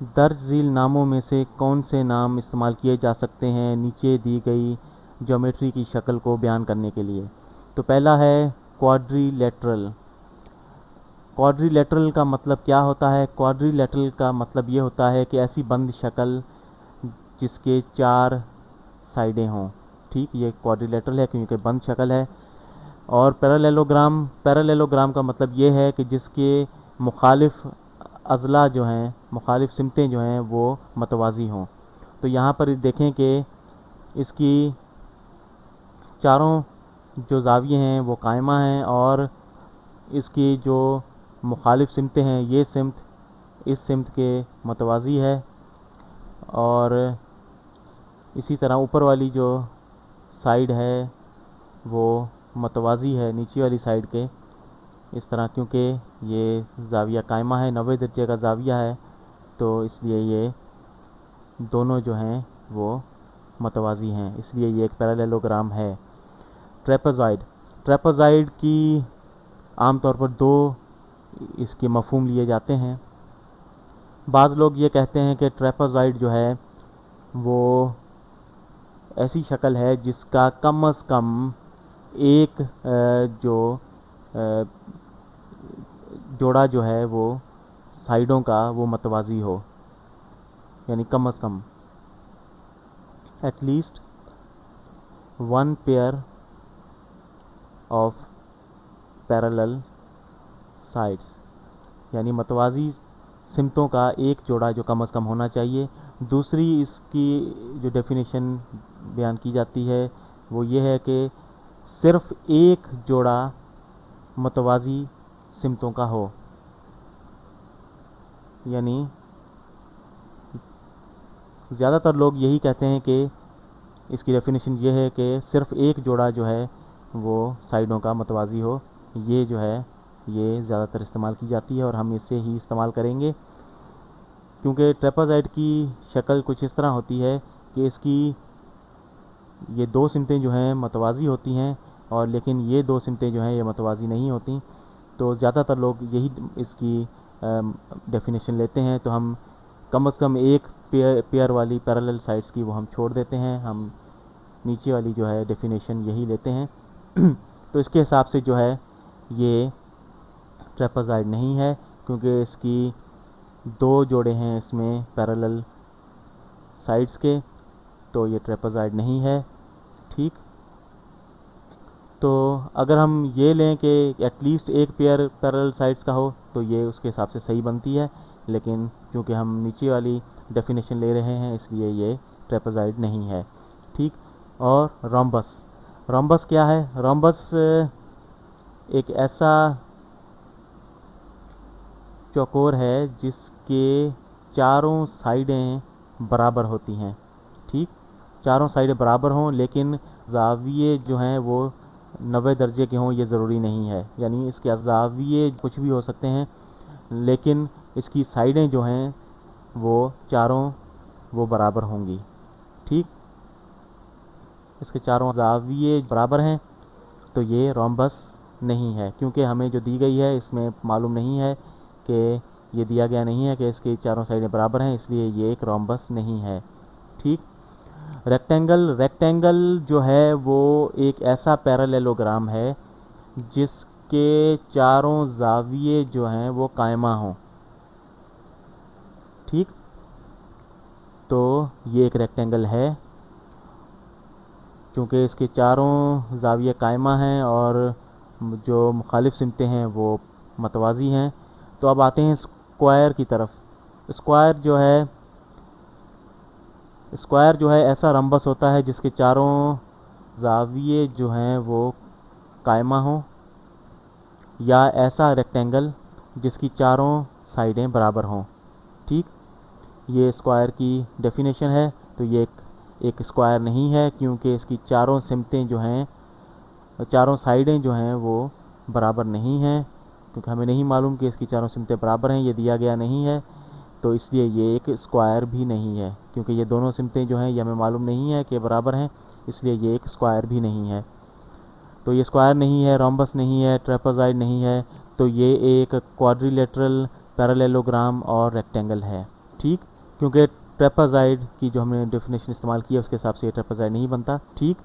درج ذیل ناموں میں سے کون سے نام استعمال کیے جا سکتے ہیں نیچے دی گئی جیومیٹری کی شکل کو بیان کرنے کے لیے؟ تو پہلا ہے کوادری لیٹرل۔ کوادری لیٹرل کا مطلب کیا ہوتا ہے؟ کوادری لیٹرل کا مطلب یہ ہوتا ہے کہ ایسی بند شکل جس کے 4 سائڈیں ہوں۔ ٹھیک، یہ کوادری لیٹرل ہے کیونکہ بند شکل ہے۔ اور پیرالیلوگرام کا مطلب یہ ہے کہ جس کے مخالف اضلاع جو ہیں، مخالف سمتیں جو ہیں وہ متوازی ہوں۔ تو یہاں پر دیکھیں کہ اس کی چاروں جو زاویے ہیں وہ قائمہ ہیں، اور اس کی جو مخالف سمتیں ہیں یہ سمت اس سمت کے متوازی ہے، اور اسی طرح اوپر والی جو سائیڈ ہے وہ متوازی ہے نیچے والی سائیڈ کے، اس طرح کیونکہ یہ زاویہ قائمہ ہے، 90 درجے کا زاویہ ہے، تو اس لیے یہ دونوں جو ہیں وہ متوازی ہیں، اس لیے یہ ایک پیرالیلوگرام ہے۔ ٹریپزائڈ کی عام طور پر 2 اس کے مفہوم لیے جاتے ہیں۔ بعض لوگ یہ کہتے ہیں کہ ٹریپزائڈ جو ہے وہ ایسی شکل ہے جس کا کم از کم ایک جوڑا جو ہے وہ سائیڈوں کا وہ متوازی ہو، یعنی کم از کم at least 1 pair of parallel sides, یعنی متوازی سمتوں کا ایک جوڑا جو کم از کم ہونا چاہیے۔ دوسری اس کی جو ڈیفینیشن بیان کی جاتی ہے وہ یہ ہے کہ صرف ایک جوڑا متوازی سمتوں کا ہو، یعنی زیادہ تر لوگ یہی کہتے ہیں کہ اس کی ڈیفینیشن یہ ہے کہ صرف ایک جوڑا جو ہے وہ سائیڈوں کا متوازی ہو، یہ جو ہے یہ زیادہ تر استعمال کی جاتی ہے اور ہم اسے ہی استعمال کریں گے، کیونکہ ٹریپزائڈ کی شکل کچھ اس طرح ہوتی ہے کہ اس کی یہ 2 سمتیں جو ہیں متوازی ہوتی ہیں، اور لیکن یہ 2 سمتیں جو ہیں یہ متوازی نہیں ہوتی، تو زیادہ تر لوگ یہی اس کی ڈیفینیشن لیتے ہیں، تو ہم کم از کم ایک پیئر والی پیرالل سائڈس کی وہ ہم چھوڑ دیتے ہیں، ہم نیچے والی جو ہے ڈیفینیشن یہی لیتے ہیں۔ تو اس کے حساب سے جو ہے یہ ٹریپزائڈ نہیں ہے، کیونکہ اس کی 2 جوڑے ہیں اس میں پیرالل سائڈس کے، تو یہ ٹریپزائڈ نہیں ہے۔ ٹھیک، تو اگر ہم یہ لیں کہ ایٹ لیسٹ ایک پیئر پیرالل سائڈس کا ہو تو یہ اس کے حساب سے صحیح بنتی ہے، لیکن کیونکہ ہم نیچے والی ڈیفینیشن لے رہے ہیں اس لیے یہ ٹریپزائڈ نہیں ہے۔ ٹھیک، اور رومبس کیا ہے؟ رومبس ایک ایسا چوکور ہے جس کے چاروں سائیڈیں برابر ہوتی ہیں۔ ٹھیک، چاروں سائیڈیں برابر ہوں، لیکن زاویے جو ہیں وہ 90 درجے کے ہوں یہ ضروری نہیں ہے، یعنی اس کے زاویے کچھ بھی ہو سکتے ہیں، لیکن اس کی سائیڈیں جو ہیں وہ چاروں وہ برابر ہوں گی۔ ٹھیک، اس کے چاروں زاویے برابر ہیں تو یہ رومبس نہیں ہے، کیونکہ ہمیں جو دی گئی ہے اس میں معلوم نہیں ہے کہ یہ دیا گیا نہیں ہے کہ اس کی چاروں سائیڈیں برابر ہیں، اس لیے یہ ایک رومبس نہیں ہے۔ ٹھیک، ریکٹینگل جو ہے وہ ایک ایسا پیرالیلوگرام ہے جس کے چاروں زاویے جو ہیں وہ قائمہ ہوں۔ ٹھیک، تو یہ ایک ریکٹینگل ہے کیونکہ اس کے چاروں زاویے قائمہ ہیں اور جو مخالف سمتیں ہیں وہ متوازی ہیں۔ تو اب آتے ہیں اسکوائر کی طرف۔ اسکوائر جو ہے ایسا رمبس ہوتا ہے جس کے چاروں زاویے جو ہیں وہ قائمہ ہوں، یا ایسا ریکٹینگل جس کی چاروں سائیڈیں برابر ہوں۔ ٹھیک، یہ اسکوائر کی ڈیفینیشن ہے۔ تو یہ ایک اسکوائر نہیں ہے کیونکہ اس کی چاروں سمتیں جو ہیں، چاروں سائیڈیں جو ہیں وہ برابر نہیں ہیں، کیونکہ ہمیں نہیں معلوم کہ اس کی چاروں سمتیں برابر ہیں، یہ دیا گیا نہیں ہے، تو اس لیے یہ ایک اسکوائر بھی نہیں ہے، کیونکہ یہ دونوں سمتیں جو ہیں یہ ہمیں معلوم نہیں ہے کہ برابر ہیں، اس لیے یہ ایک اسکوائر بھی نہیں ہے۔ تو یہ اسکوائر نہیں ہے، رومبس نہیں ہے، ٹریپزائڈ نہیں ہے، تو یہ ایک کوادری لیٹرل، پیرالیلوگرام اور ریکٹینگل ہے۔ ٹھیک، کیونکہ ٹریپازائڈ کی جو ہم نے ڈیفینیشن استعمال کی ہے اس کے حساب سے یہ ٹریپازائڈ نہیں بنتا. ٹھیک.